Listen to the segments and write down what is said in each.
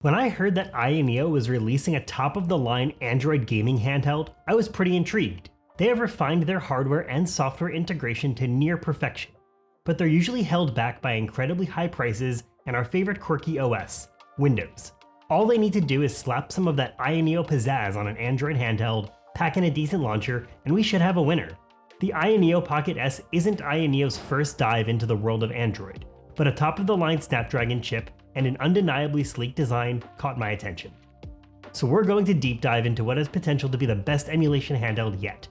When I heard that AYANEO was releasing a top-of-the-line Android gaming handheld, I was pretty intrigued. They have refined their hardware and software integration to near perfection, but they're usually held back by incredibly high prices and our favorite quirky OS, Windows. All they need to do is slap some of that AYANEO pizzazz on an Android handheld, pack in a decent launcher, and we should have a winner. The AYANEO Pocket S isn't AYANEO's first dive into the world of Android, but a top-of-the-line Snapdragon chip and an undeniably sleek design caught my attention. So we're going to deep dive into what has potential to be the best emulation handheld yet.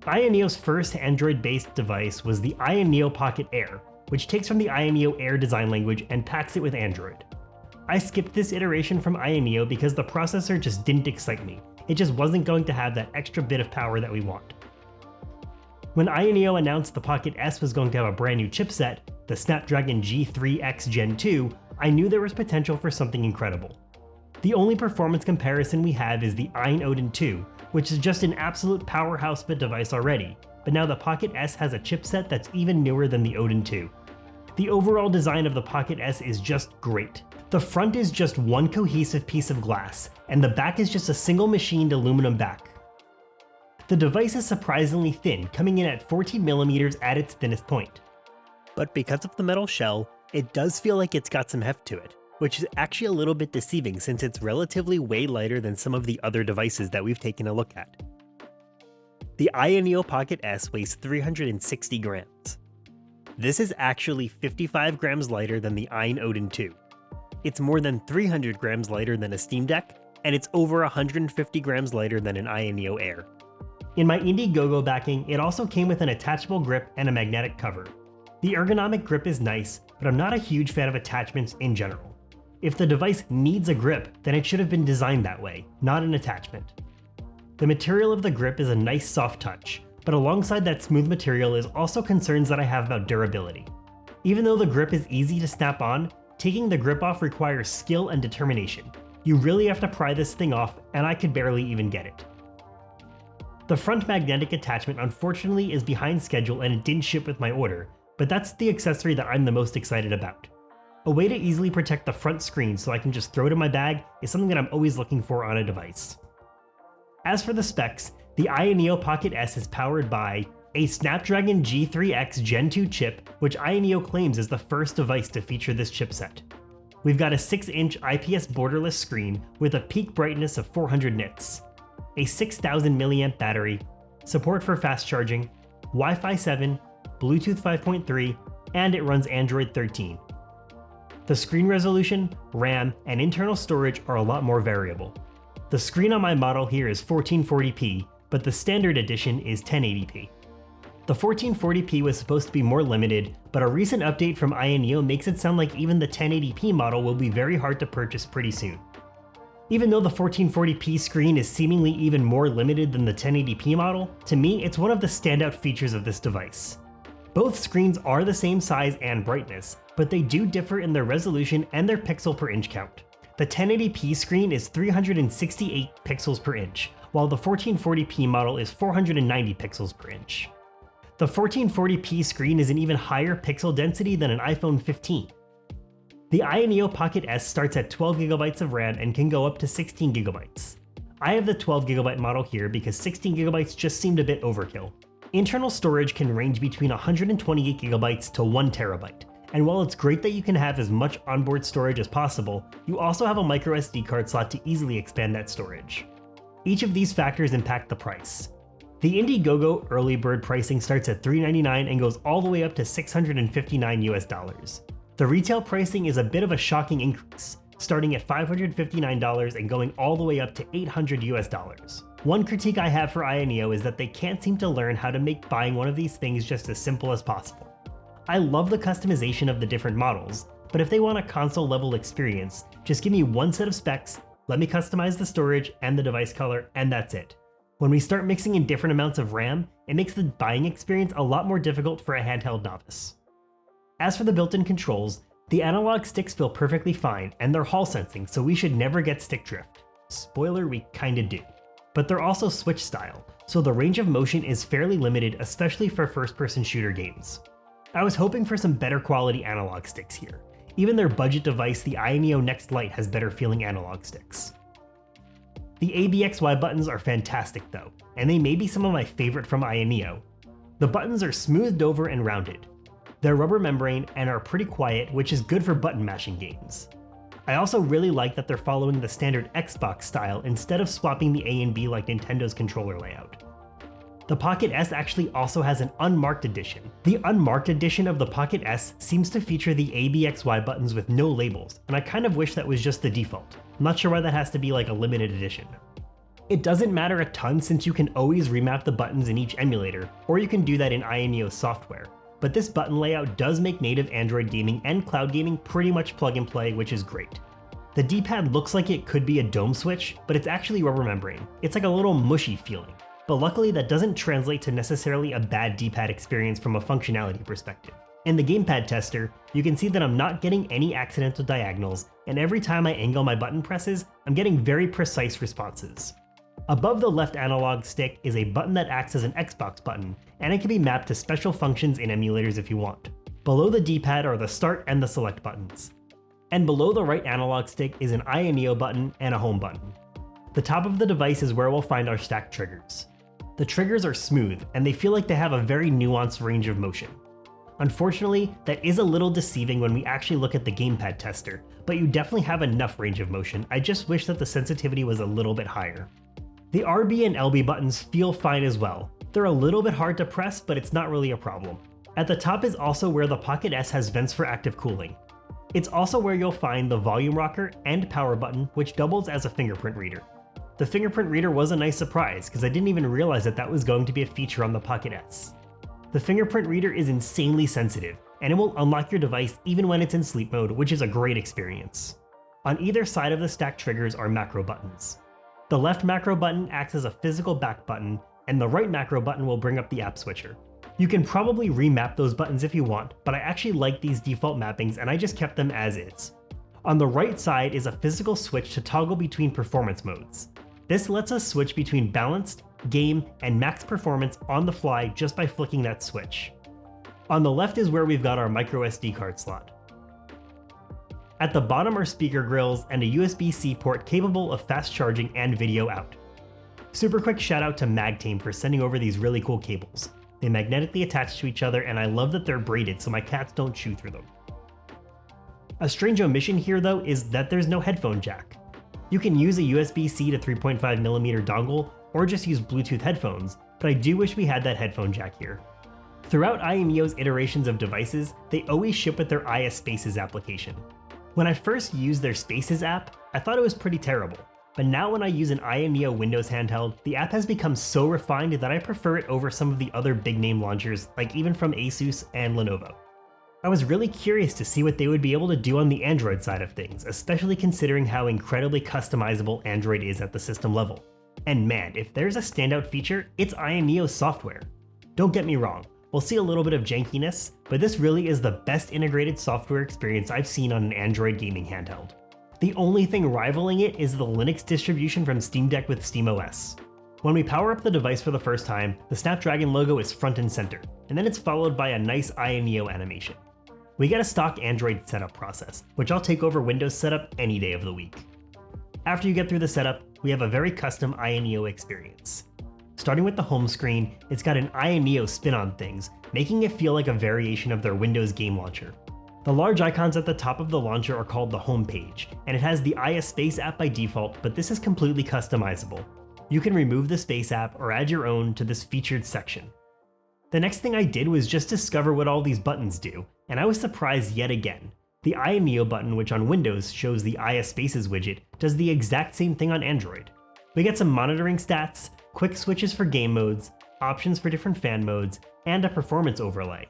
AYANEO's first Android-based device was the AYANEO Pocket Air, which takes from the AYANEO Air design language and packs it with Android. I skipped this iteration from AYANEO because the processor just didn't excite me. It just wasn't going to have that extra bit of power that we want. When AYANEO announced the Pocket S was going to have a brand new chipset, the Snapdragon G3x Gen 2, I knew there was potential for something incredible. The only performance comparison we have is the AYANEO 2, which is just an absolute powerhouse of a device already, but now the Pocket S has a chipset that's even newer than the Odin 2. The overall design of the Pocket S is just great. The front is just one cohesive piece of glass, and the back is just a single machined aluminum back. The device is surprisingly thin, coming in at 14mm at its thinnest point. But because of the metal shell, it does feel like it's got some heft to it, which is actually a little bit deceiving since it's relatively way lighter than some of the other devices that we've taken a look at. The AYANEO Pocket S weighs 360 grams. This is actually 55 grams lighter than the AYANEO 2. It's more than 300 grams lighter than a Steam Deck, and it's over 150 grams lighter than an AYANEO Air. In my Indiegogo backing, it also came with an attachable grip and a magnetic cover. The ergonomic grip is nice, but I'm not a huge fan of attachments in general. If the device needs a grip, then it should have been designed that way, not an attachment. The material of the grip is a nice soft touch, but alongside that smooth material is also concerns that I have about durability. Even though the grip is easy to snap on, taking the grip off requires skill and determination. You really have to pry this thing off, and I could barely even get it. The front magnetic attachment unfortunately is behind schedule and it didn't ship with my order, but that's the accessory that I'm the most excited about. A way to easily protect the front screen so I can just throw it in my bag is something that I'm always looking for on a device. As for the specs, the AYANEO Pocket S is powered by a Snapdragon G3x Gen 2 chip, which AYANEO claims is the first device to feature this chipset. We've got a 6-inch IPS borderless screen with a peak brightness of 400 nits, a 6000 mAh battery, support for fast charging, Wi-Fi 7, Bluetooth 5.3, and it runs Android 13. The screen resolution, RAM, and internal storage are a lot more variable. The screen on my model here is 1440p, but the standard edition is 1080p. The 1440p was supposed to be more limited, but a recent update from AYANEO makes it sound like even the 1080p model will be very hard to purchase pretty soon. Even though the 1440p screen is seemingly even more limited than the 1080p model, to me it's one of the standout features of this device. Both screens are the same size and brightness, but they do differ in their resolution and their pixel per inch count. The 1080p screen is 368 pixels per inch, while the 1440p model is 490 pixels per inch. The 1440p screen is an even higher pixel density than an iPhone 15. The AYANEO Pocket S starts at 12GB of RAM and can go up to 16GB. I have the 12GB model here because 16GB just seemed a bit overkill. Internal storage can range between 128GB to 1TB, and while it's great that you can have as much onboard storage as possible, you also have a microSD card slot to easily expand that storage. Each of these factors impact the price. The Indiegogo early bird pricing starts at $399 and goes all the way up to $659 US. The retail pricing is a bit of a shocking increase, starting at $559 and going all the way up to $800 US. One critique I have for AYANEO is that they can't seem to learn how to make buying one of these things just as simple as possible. I love the customization of the different models, but if they want a console level experience, just give me one set of specs, let me customize the storage and the device color, and that's it. When we start mixing in different amounts of RAM, it makes the buying experience a lot more difficult for a handheld novice. As for the built-in controls, the analog sticks feel perfectly fine and they're Hall sensing, so we should never get stick drift. Spoiler, we kinda do. But they're also Switch style, so the range of motion is fairly limited, especially for first-person shooter games. I was hoping for some better quality analog sticks here. Even their budget device, the AYANEO Next Lite, has better feeling analog sticks. The ABXY buttons are fantastic though, and they may be some of my favorite from AYANEO. The buttons are smoothed over and rounded. They're rubber membrane and are pretty quiet, which is good for button mashing games. I also really like that they're following the standard Xbox style instead of swapping the A and B like Nintendo's controller layout. The Pocket S actually also has an unmarked edition. The unmarked edition of the Pocket S seems to feature the ABXY buttons with no labels, and I kind of wish that was just the default. I'm not sure why that has to be like a limited edition. It doesn't matter a ton since you can always remap the buttons in each emulator, or you can do that in AYANEO software. But this button layout does make native Android gaming and cloud gaming pretty much plug and play, which is great. The D-pad looks like it could be a dome switch, but it's actually rubber membrane. It's like a little mushy feeling. But luckily that doesn't translate to necessarily a bad D-pad experience from a functionality perspective. In the gamepad tester, you can see that I'm not getting any accidental diagonals, and every time I angle my button presses, I'm getting very precise responses. Above the left analog stick is a button that acts as an Xbox button, and it can be mapped to special functions in emulators if you want. Below the D-pad are the start and the select buttons. And below the right analog stick is an AYANEO button and a home button. The top of the device is where we'll find our stacked triggers. The triggers are smooth, and they feel like they have a very nuanced range of motion. Unfortunately, that is a little deceiving when we actually look at the gamepad tester, but you definitely have enough range of motion. I just wish that the sensitivity was a little bit higher. The RB and LB buttons feel fine as well. They're a little bit hard to press, but it's not really a problem. At the top is also where the Pocket S has vents for active cooling. It's also where you'll find the volume rocker and power button, which doubles as a fingerprint reader. The fingerprint reader was a nice surprise, because I didn't even realize that that was going to be a feature on the Pocket S. The fingerprint reader is insanely sensitive, and it will unlock your device even when it's in sleep mode, which is a great experience. On either side of the stacked triggers are macro buttons. The left macro button acts as a physical back button, and the right macro button will bring up the app switcher. You can probably remap those buttons if you want, but I actually like these default mappings and I just kept them as is. On the right side is a physical switch to toggle between performance modes. This lets us switch between balanced, game, and max performance on the fly just by flicking that switch. On the left is where we've got our micro SD card slot. At the bottom are speaker grills and a USB-C port capable of fast charging and video out. Super quick shout out to MagTame for sending over these really cool cables. They magnetically attach to each other and I love that they're braided so my cats don't chew through them. A strange omission here though is that there's no headphone jack. You can use a USB-C to 3.5mm dongle or just use Bluetooth headphones, but I do wish we had that headphone jack here. Throughout AYANEO's iterations of devices, they always ship with their IA Spaces application. When I first used their Spaces app, I thought it was pretty terrible, but now when I use an AYANEO Windows handheld, the app has become so refined that I prefer it over some of the other big name launchers, like even from Asus and Lenovo. I was really curious to see what they would be able to do on the Android side of things, especially considering how incredibly customizable Android is at the system level. And man, if there's a standout feature, it's AYANEO's software. Don't get me wrong, we'll see a little bit of jankiness, but this really is the best integrated software experience I've seen on an Android gaming handheld. The only thing rivaling it is the Linux distribution from Steam Deck with SteamOS. When we power up the device for the first time, the Snapdragon logo is front and center, and then it's followed by a nice AYANEO animation. We get a stock Android setup process, which I'll take over Windows setup any day of the week. After you get through the setup, we have a very custom AYANEO experience. Starting with the home screen, it's got an AYANEO spin on things, making it feel like a variation of their Windows game launcher. The large icons at the top of the launcher are called the home page, and it has the IA Space app by default, but this is completely customizable. You can remove the Space app or add your own to this featured section. The next thing I did was just discover what all these buttons do, and I was surprised yet again. The AYANEO button, which on Windows shows the IA Spaces widget, does the exact same thing on Android. We get some monitoring stats, quick switches for game modes, options for different fan modes, and a performance overlay.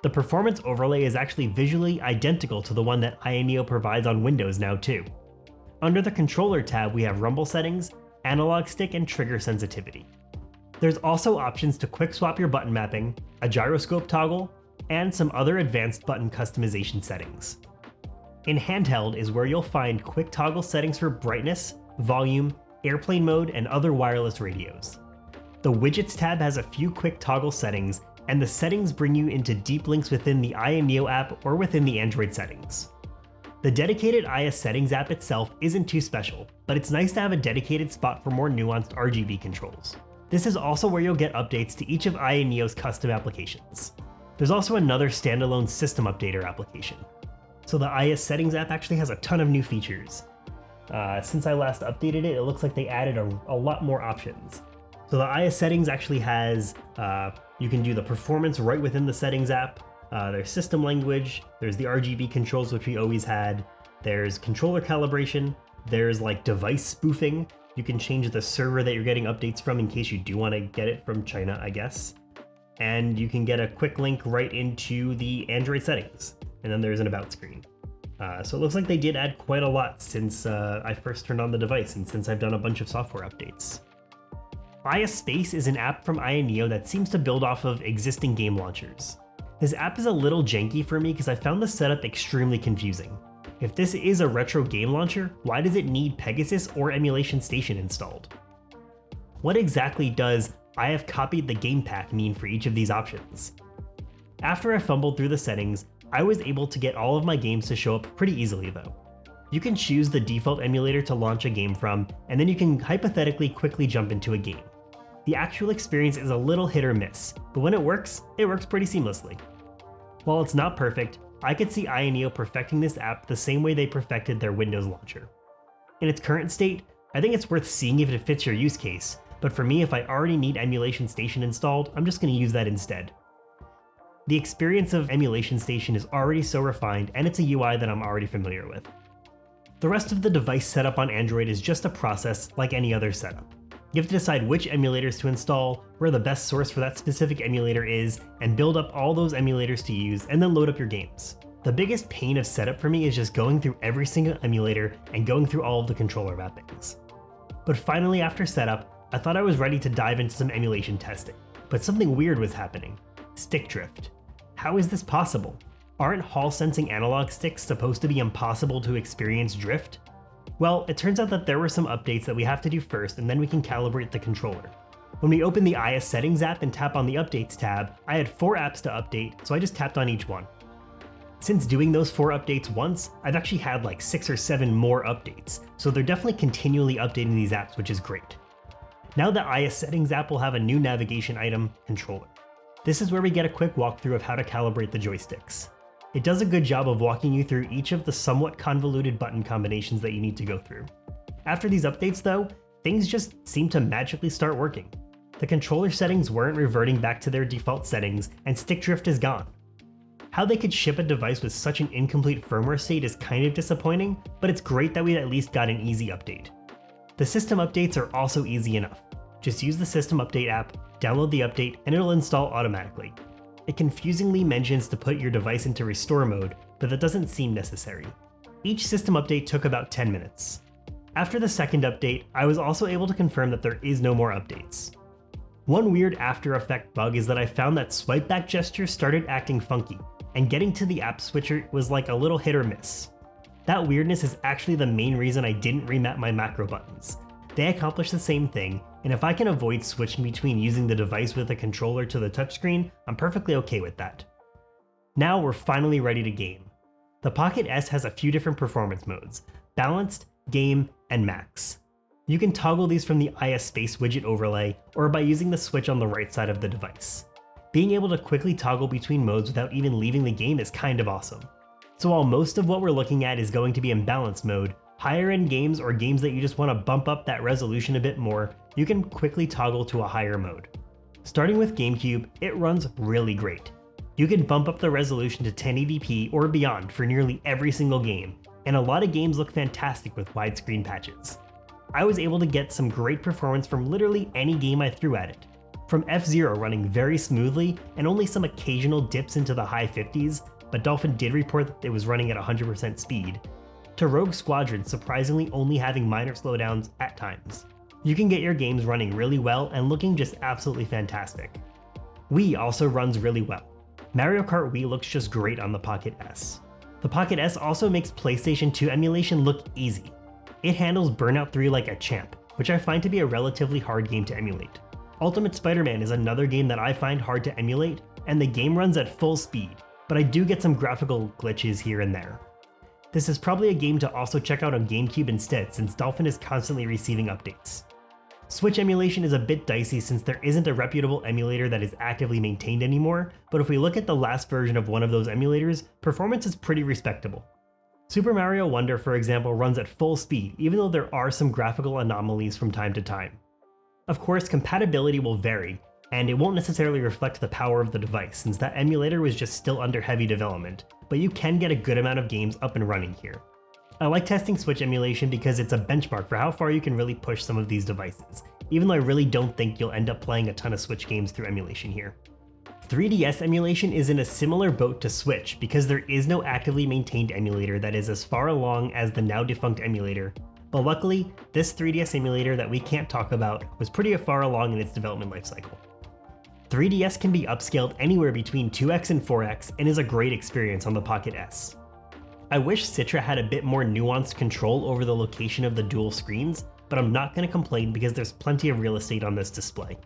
The performance overlay is actually visually identical to the one that AYANEO provides on Windows now too. Under the controller tab we have rumble settings, analog stick, and trigger sensitivity. There's also options to quick swap your button mapping, a gyroscope toggle, and some other advanced button customization settings. In handheld is where you'll find quick toggle settings for brightness, volume, airplane mode, and other wireless radios. The widgets tab has a few quick toggle settings, and the settings bring you into deep links within the AYANEO app or within the Android settings. The dedicated iOS settings app itself isn't too special, but it's nice to have a dedicated spot for more nuanced RGB controls. This is also where you'll get updates to each of AYANEO's custom applications. There's also another standalone system updater application. So the iOS settings app actually has a ton of new features. Since I last updated it, it looks like they added a lot more options. So the iOS settings actually has, you can do the performance right within the settings app. There's system language, there's the RGB controls, which we always had. There's controller calibration, there's like device spoofing. You can change the server that you're getting updates from in case you do want to get it from China, I guess. And you can get a quick link right into the Android settings. And then there's an about screen. So it looks like they did add quite a lot since I first turned on the device and since I've done a bunch of software updates. iOS Space is an app from AYANEO that seems to build off of existing game launchers. This app is a little janky for me because I found the setup extremely confusing. If this is a retro game launcher, why does it need Pegasus or Emulation Station installed? What exactly does "I have copied the game pack" mean for each of these options? After I fumbled through the settings, I was able to get all of my games to show up pretty easily though. You can choose the default emulator to launch a game from, and then you can hypothetically quickly jump into a game. The actual experience is a little hit or miss, but when it works pretty seamlessly. While it's not perfect, I could see AYANEO perfecting this app the same way they perfected their Windows launcher. In its current state, I think it's worth seeing if it fits your use case, but for me, if I already need Emulation Station installed, I'm just going to use that instead. The experience of Emulation Station is already so refined, and it's a UI that I'm already familiar with. The rest of the device setup on Android is just a process like any other setup. You have to decide which emulators to install, where the best source for that specific emulator is, and build up all those emulators to use, and then load up your games. The biggest pain of setup for me is just going through every single emulator and going through all of the controller mappings. But finally, after setup, I thought I was ready to dive into some emulation testing, but something weird was happening. Stick drift. How is this possible? Aren't Hall sensing analog sticks supposed to be impossible to experience drift? Well, it turns out that there were some updates that we have to do first, and then we can calibrate the controller. When we open the iOS settings app and tap on the updates tab, I had 4 apps to update, so I just tapped on each one. Since doing those 4 updates once, I've actually had like 6 or 7 more updates, so they're definitely continually updating these apps, which is great. Now the iOS settings app will have a new navigation item, controller. This is where we get a quick walkthrough of how to calibrate the joysticks. It does a good job of walking you through each of the somewhat convoluted button combinations that you need to go through. After these updates though, things just seem to magically start working. The controller settings weren't reverting back to their default settings, and stick drift is gone. How they could ship a device with such an incomplete firmware state is kind of disappointing, but it's great that we at least got an easy update. The system updates are also easy enough. Just use the system update app, download the update, and it'll install automatically. It confusingly mentions to put your device into restore mode, but that doesn't seem necessary. Each system update took about 10 minutes. After the second update, I was also able to confirm that there is no more updates. One weird after effect bug is that I found that swipe back gestures started acting funky, and getting to the app switcher was like a little hit or miss. That weirdness is actually the main reason I didn't remap my macro buttons. They accomplish the same thing, and if I can avoid switching between using the device with a controller to the touchscreen, I'm perfectly okay with that. Now we're finally ready to game. The Pocket S has a few different performance modes: Balanced, Game, and Max. You can toggle these from the iOS Space widget overlay, or by using the switch on the right side of the device. Being able to quickly toggle between modes without even leaving the game is kind of awesome. So while most of what we're looking at is going to be in Balanced mode, higher end games or games that you just want to bump up that resolution a bit more, you can quickly toggle to a higher mode. Starting with GameCube, it runs really great. You can bump up the resolution to 1080p or beyond for nearly every single game, and a lot of games look fantastic with widescreen patches. I was able to get some great performance from literally any game I threw at it. From F-Zero running very smoothly and only some occasional dips into the high 50s, but Dolphin did report that it was running at 100% speed, to Rogue Squadron surprisingly only having minor slowdowns at times. You can get your games running really well and looking just absolutely fantastic. Wii also runs really well. Mario Kart Wii looks just great on the Pocket S. The Pocket S also makes PlayStation 2 emulation look easy. It handles Burnout 3 like a champ, which I find to be a relatively hard game to emulate. Ultimate Spider-Man is another game that I find hard to emulate, and the game runs at full speed, but I do get some graphical glitches here and there. This is probably a game to also check out on GameCube instead, since Dolphin is constantly receiving updates. Switch emulation is a bit dicey since there isn't a reputable emulator that is actively maintained anymore, but if we look at the last version of one of those emulators, performance is pretty respectable. Super Mario Wonder, for example, runs at full speed, even though there are some graphical anomalies from time to time. Of course, compatibility will vary, and it won't necessarily reflect the power of the device since that emulator was just still under heavy development, but you can get a good amount of games up and running here. I like testing Switch emulation because it's a benchmark for how far you can really push some of these devices, even though I really don't think you'll end up playing a ton of Switch games through emulation here. 3DS emulation is in a similar boat to Switch because there is no actively maintained emulator that is as far along as the now defunct emulator, but luckily, this 3DS emulator that we can't talk about was pretty far along in its development lifecycle. 3DS can be upscaled anywhere between 2x and 4x and is a great experience on the Pocket S. I wish Citra had a bit more nuanced control over the location of the dual screens, but I'm not going to complain because there's plenty of real estate on this display.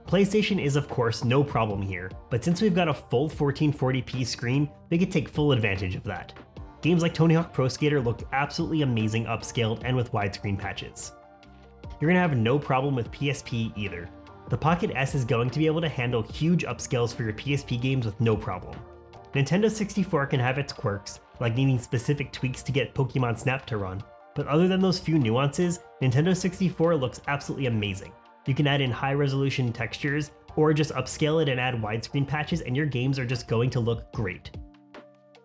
PlayStation is of course no problem here, but since we've got a full 1440p screen, we could take full advantage of that. Games like Tony Hawk Pro Skater look absolutely amazing upscaled and with widescreen patches. You're going to have no problem with PSP either. The Pocket S is going to be able to handle huge upscales for your PSP games with no problem. Nintendo 64 can have its quirks, like needing specific tweaks to get Pokemon Snap to run, but other than those few nuances, Nintendo 64 looks absolutely amazing. You can add in high resolution textures, or just upscale it and add widescreen patches and your games are just going to look great.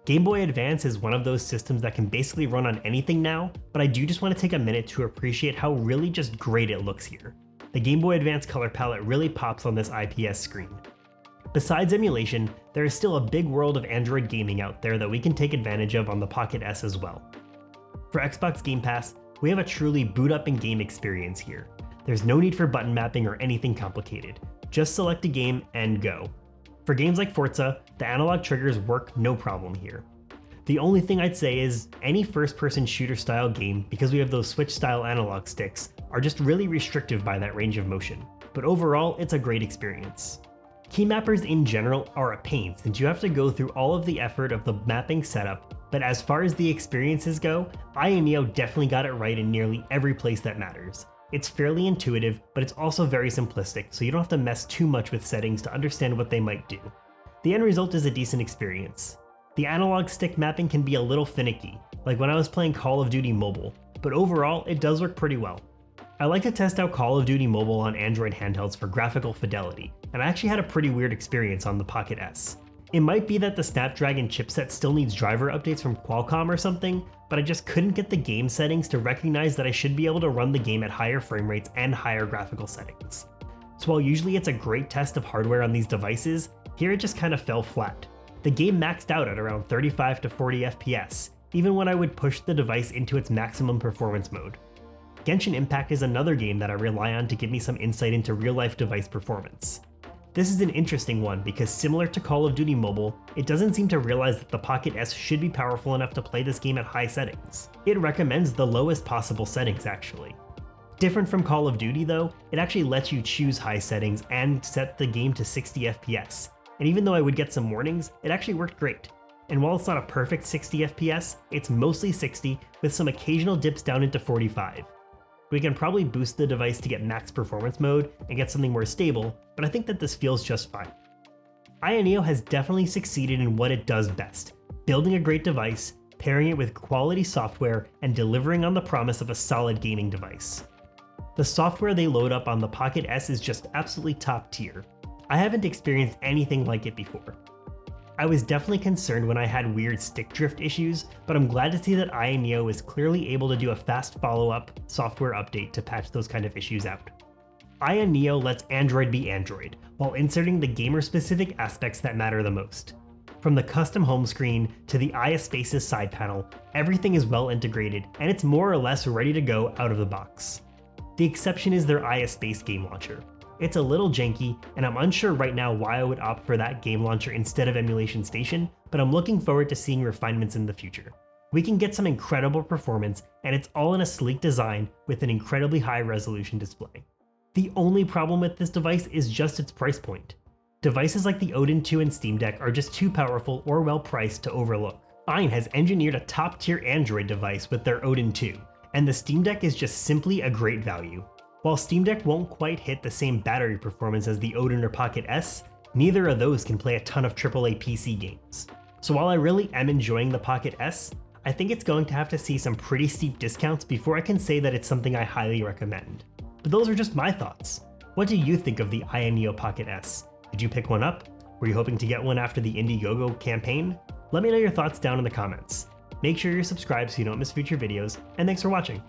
Game Boy Advance is one of those systems that can basically run on anything now, but I do just want to take a minute to appreciate how really just great it looks here. The Game Boy Advance color palette really pops on this IPS screen. Besides emulation, there is still a big world of Android gaming out there that we can take advantage of on the Pocket S as well. For Xbox Game Pass, we have a truly boot up and game experience here. There's no need for button mapping or anything complicated. Just select a game and go. For games like Forza, the analog triggers work no problem here. The only thing I'd say is any first-person shooter style game, because we have those Switch style analog sticks, are just really restrictive by that range of motion. But overall, it's a great experience. Keymappers in general are a pain since you have to go through all of the effort of the mapping setup, but as far as the experiences go, AYANEO definitely got it right in nearly every place that matters. It's fairly intuitive, but it's also very simplistic, so you don't have to mess too much with settings to understand what they might do. The end result is a decent experience. The analog stick mapping can be a little finicky, like when I was playing Call of Duty Mobile, but overall it does work pretty well. I like to test out Call of Duty Mobile on Android handhelds for graphical fidelity, and I actually had a pretty weird experience on the Pocket S. It might be that the Snapdragon chipset still needs driver updates from Qualcomm or something, but I just couldn't get the game settings to recognize that I should be able to run the game at higher frame rates and higher graphical settings. So while usually it's a great test of hardware on these devices, here it just kind of fell flat. The game maxed out at around 35 to 40 FPS, even when I would push the device into its maximum performance mode. Genshin Impact is another game that I rely on to give me some insight into real-life device performance. This is an interesting one because similar to Call of Duty Mobile, it doesn't seem to realize that the Pocket S should be powerful enough to play this game at high settings. It recommends the lowest possible settings actually. Different from Call of Duty though, it actually lets you choose high settings and set the game to 60 FPS, and even though I would get some warnings, it actually worked great. And while it's not a perfect 60 FPS, it's mostly 60 with some occasional dips down into 45. We can probably boost the device to get max performance mode and get something more stable, but I think that this feels just fine. AYANEO has definitely succeeded in what it does best, building a great device, pairing it with quality software, and delivering on the promise of a solid gaming device. The software they load up on the Pocket S is just absolutely top tier. I haven't experienced anything like it before. I was definitely concerned when I had weird stick drift issues, but I'm glad to see that AYANEO is clearly able to do a fast follow-up software update to patch those kind of issues out. AYANEO lets Android be Android, while inserting the gamer-specific aspects that matter the most. From the custom home screen to the iSpaces side panel, everything is well integrated, and it's more or less ready to go out of the box. The exception is their iSpace game launcher. It's a little janky, and I'm unsure right now why I would opt for that game launcher instead of Emulation Station, but I'm looking forward to seeing refinements in the future. We can get some incredible performance, and it's all in a sleek design with an incredibly high resolution display. The only problem with this device is just its price point. Devices like the Odin 2 and Steam Deck are just too powerful or well priced to overlook. AYANEO has engineered a top-tier Android device with their Odin 2, and the Steam Deck is just simply a great value. While Steam Deck won't quite hit the same battery performance as the Odin or Pocket S, neither of those can play a ton of AAA PC games. So while I really am enjoying the Pocket S, I think it's going to have to see some pretty steep discounts before I can say that it's something I highly recommend. But those are just my thoughts. What do you think of the AYANEO Pocket S? Did you pick one up? Were you hoping to get one after the Indiegogo campaign? Let me know your thoughts down in the comments. Make sure you're subscribed so you don't miss future videos, and thanks for watching.